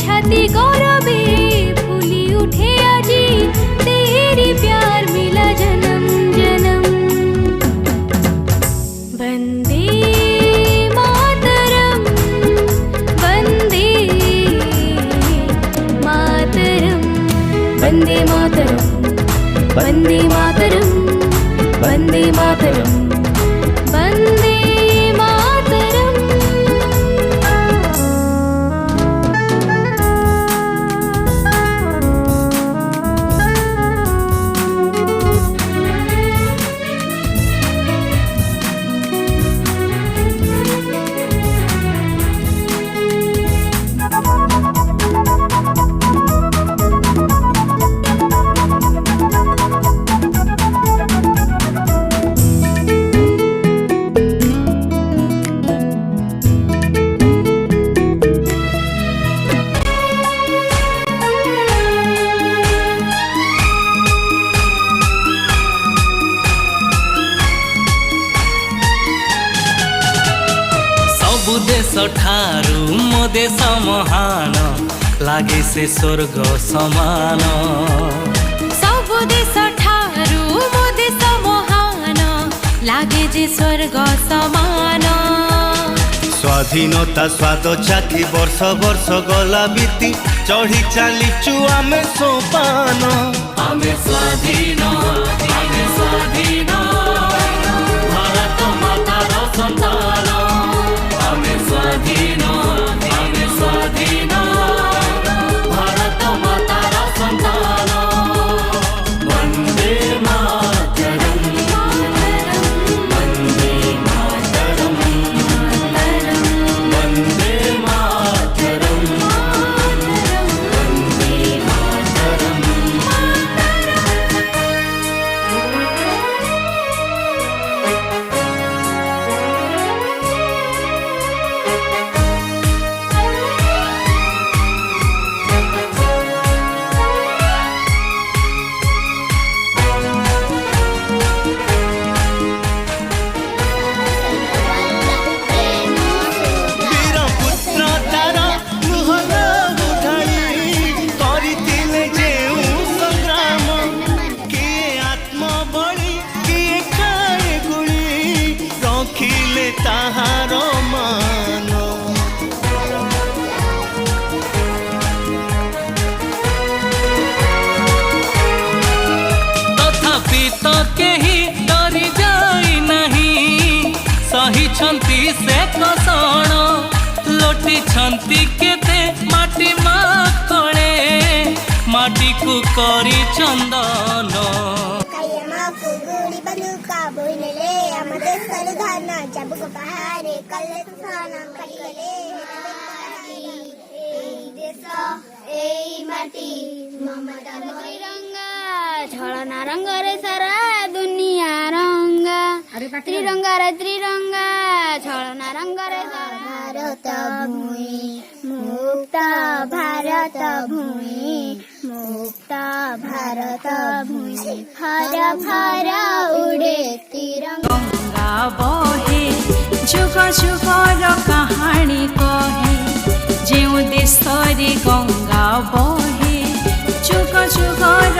छाती गौरवे फूली उठे आजी, तेरी प्यार मिला जन्म जन्म। वंदे मातरम, वंदे मातरम, वंदे मातरम, वंदे मातरम, वंदे मातरम, वंदे मातरम। देश ठारू मो देश महान लागे से स्वर्ग समान। सब देश ठारू मो देश महान लागे जे स्वर्ग समान। स्वाधीनता स्वाद चाखी वर्ष वर्ष गला बीती चढ़ी चलीचु आमे सोपान। आमे स्वाधीन, आमे स्वाधीन, भारत मातार संतान। आमे स्वाधीन, आमे स्वाधीन, भारत मातार संतान। वंदे मातरम, वंदे मातरम, वंदे मातरम, वंदे मातरम। ताहार मान तथापि तो केही डरी जाई नहीं। सही छंती से कषण लोटी छंती केते माटी माकड़े माटी को करी चंदन। झलना रंग रे सारा दुनिया रंगा, त्रिरंगा रे त्रिरंगा झलना रंग रे सारा। भारत भूमि मुक्त, भारत भूमि मुक्त, भारत भूमि हर भर उड़े तिरंगा। गंगा बहे जुग जुगर कहानी कहे, जो देश रे गंगा बहे जुग जुगर